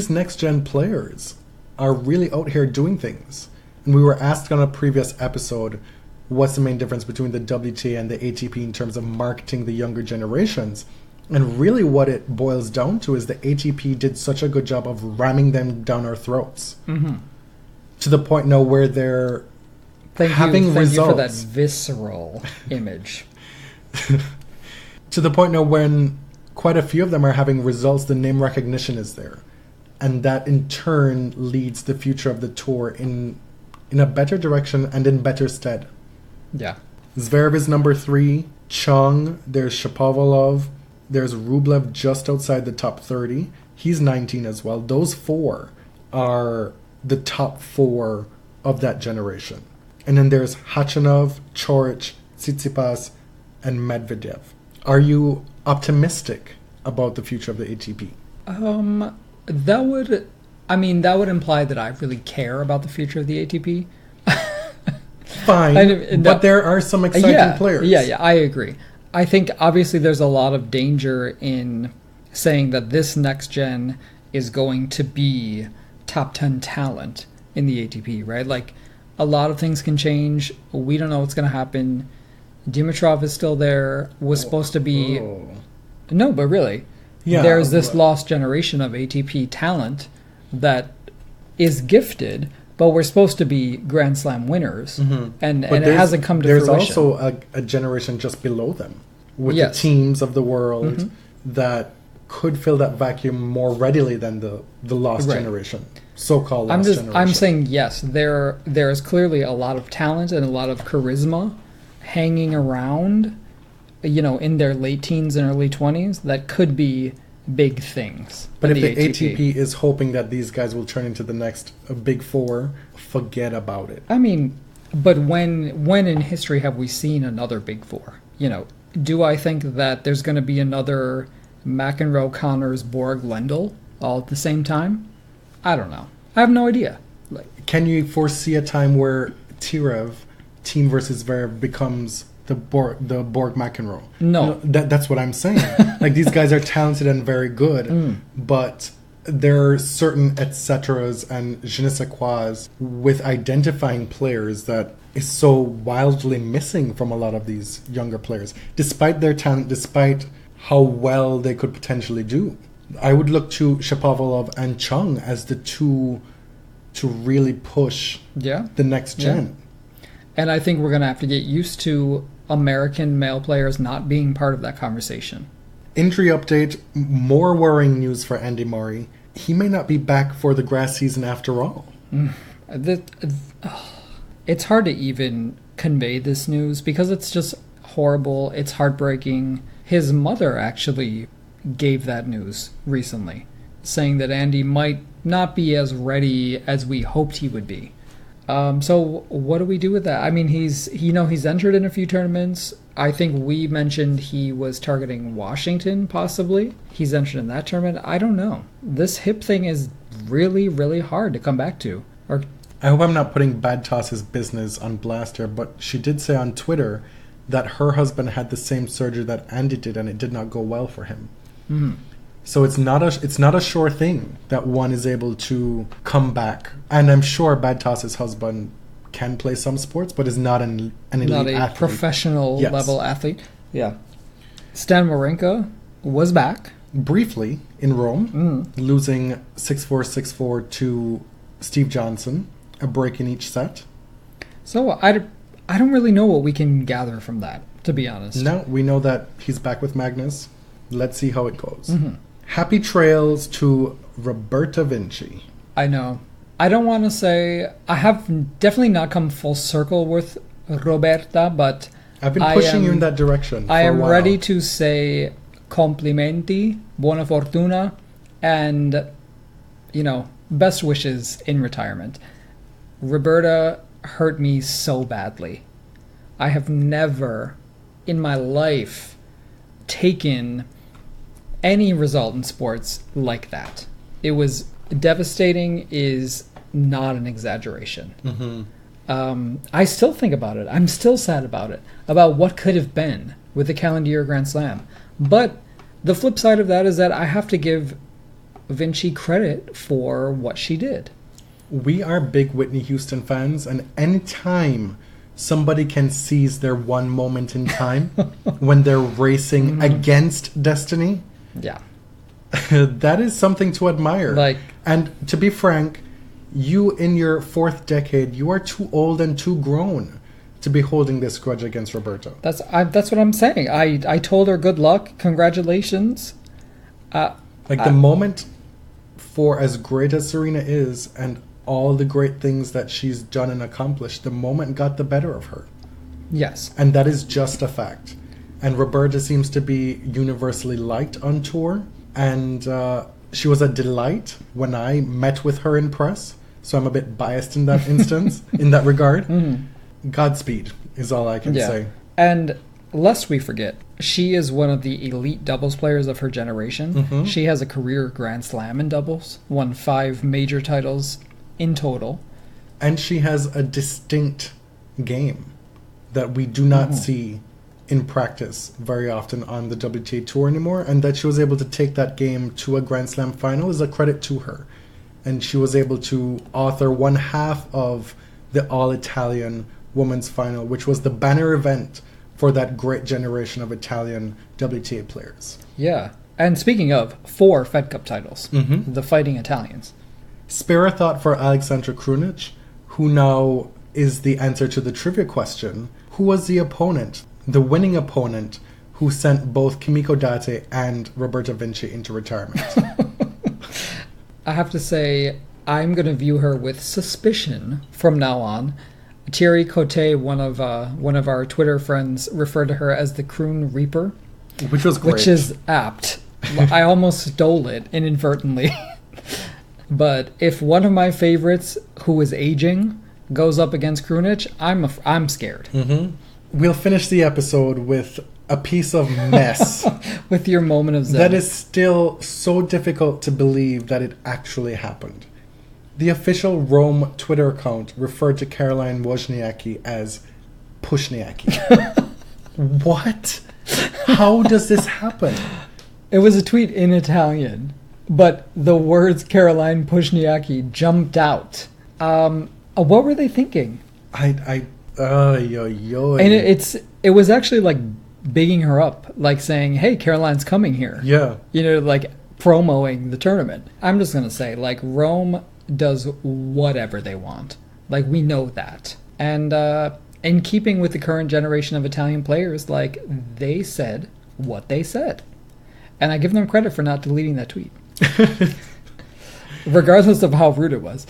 next gen players are really out here doing things. And we were asked on a previous episode, what's the main difference between the WTA and the ATP in terms of marketing the younger generations? And really what it boils down to is the ATP did such a good job of ramming them down our throats. To the point now where they're having results. Thank you for that visceral image. To the point now when quite a few of them are having results, the name recognition is there. And that in turn leads the future of the tour in a better direction and in better stead. Yeah. Zverev is number 3. Chung, there's Shapovalov, there's Rublev just outside the top 30. He's 19 as well. Those 4 are the top 4 of that generation. And then there's Khachanov, Coric, Tsitsipas, and Medvedev. Are you optimistic about the future of the ATP? That would imply that I really care about the future of the ATP. Fine, but there are some exciting players. Yeah, I agree. I think obviously there's a lot of danger in saying that this next gen is going to be top 10 talent in the ATP, right? Like, a lot of things can change. We don't know what's going to happen. Dimitrov is still there. Was supposed to be... No, but really. Yeah, there's this lost generation of ATP talent that is gifted, but we're supposed to be Grand Slam winners. And it hasn't come to fruition. There's also a generation just below them with the teams of the world that could fill that vacuum more readily than the lost generation. So-called lost generation. I'm saying yes, there is clearly a lot of talent and a lot of charisma hanging around in their late teens and early 20s that could be big things. But if the ATP is hoping that these guys will turn into the next big four, forget about it. I mean, but when in history have we seen another big four? Do I think that there's going to be another McEnroe, Connors, Borg, Lendl all at the same time? I don't know. I have no idea. Can you foresee a time where Thirev, Thiem versus Zverev, becomes the Borg McEnroe? No. That's what I'm saying. These guys are talented and very good, but there are certain etceteras and je ne sais quois with identifying players that is so wildly missing from a lot of these younger players, despite their talent, despite how well they could potentially do. I would look to Shapovalov and Chung as the two to really push the next gen. Yeah. And I think we're going to have to get used to American male players not being part of that conversation. Injury update, more worrying news for Andy Murray. He may not be back for the grass season after all. It's hard to even convey this news because it's just horrible. It's heartbreaking. His mother actually gave that news recently, saying that Andy might not be as ready as we hoped he would be. So what do we do with that? I mean, he's entered in a few tournaments. I think we mentioned he was targeting Washington, possibly. He's entered in that tournament. I don't know. This hip thing is really, really hard to come back to. I hope I'm not putting Bad Toss's business on blast here, but she did say on Twitter that her husband had the same surgery that Andy did, and it did not go well for him. Mm. So it's not a sure thing that one is able to come back. And I'm sure Bad Toss's husband can play some sports, but is not an elite athlete. Not a professional level athlete. Yeah. Stan Wawrinka was back. Briefly in Rome, losing 6-4, 6-4 to Steve Johnson, a break in each set. So I don't really know what we can gather from that, to be honest. No, we know that he's back with Magnus. Let's see how it goes. Mm-hmm. Happy trails to Roberta Vinci. I know. I don't want to say... I have definitely not come full circle with Roberta, but... I've been pushing you in that direction for I am a while. ready to say complimenti, buona fortuna, and, best wishes in retirement. Roberta hurt me so badly. I have never in my life taken any result in sports like that. It was devastating, is not an exaggeration. Mm-hmm. I still think about it. I'm still sad about it, about what could have been with the calendar year Grand Slam. But the flip side of that is that I have to give Vinci credit for what she did. We are big Whitney Houston fans, and anytime somebody can seize their one moment in time when they're racing against destiny, that is something to admire. And to be frank, you in your fourth decade, you are too old and too grown to be holding this grudge against Roberta. That's what I'm saying. I told her good luck, congratulations. The moment, for as great as Serena is and all the great things that she's done and accomplished, the moment got the better of her. Yes. And that is just a fact. And Roberta seems to be universally liked on tour. And she was a delight when I met with her in press. So I'm a bit biased in that instance, in that regard. Mm-hmm. Godspeed is all I can say. And lest we forget, she is one of the elite doubles players of her generation. Mm-hmm. She has a career Grand Slam in doubles, won 5 major titles in total. And she has a distinct game that we do not see in practice very often on the WTA Tour anymore, and that she was able to take that game to a Grand Slam final is a credit to her. And she was able to author one half of the all-Italian women's final, which was the banner event for that great generation of Italian WTA players. Yeah. And speaking of, 4 Fed Cup titles. Mm-hmm. The Fighting Italians. Spare a thought for Alexandra Krunic, who now is the answer to the trivia question. Who was the opponent, the winning opponent, who sent both Kimiko Date and Roberta Vinci into retirement? I have to say, I'm going to view her with suspicion from now on. Thierry Cote, one of our Twitter friends, referred to her as the Croon Reaper, which was great. Which is apt. I almost stole it inadvertently. But if one of my favorites, who is aging, goes up against Krunic, I'm scared. Mm-hmm. We'll finish the episode with a piece of mess. With your moment of zen. That is still so difficult to believe that it actually happened. The official Rome Twitter account referred to Caroline Wozniacki as Pushniacki. What? How does this happen? It was a tweet in Italian, but the words Caroline Pushniacki jumped out. What were they thinking? And it was actually like bigging her up, like saying, "Hey, Caroline's coming here." Yeah. Like promoting the tournament. I'm just gonna say, like, Rome does whatever they want. Like, we know that. And in keeping with the current generation of Italian players, like, they said what they said. And I give them credit for not deleting that tweet. Regardless of how rude it was.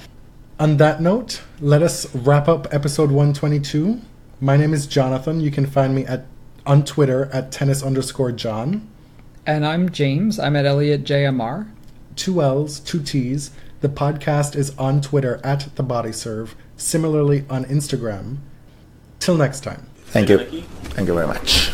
On that note, let us wrap up episode 122. My name is Jonathan. You can find me on Twitter at tennis_John. And I'm James. I'm at ElliotJMR. 2 L's, 2 T's. The podcast is on Twitter at TheBodyServe. Similarly on Instagram. Till next time. Thank you. Thank you very much.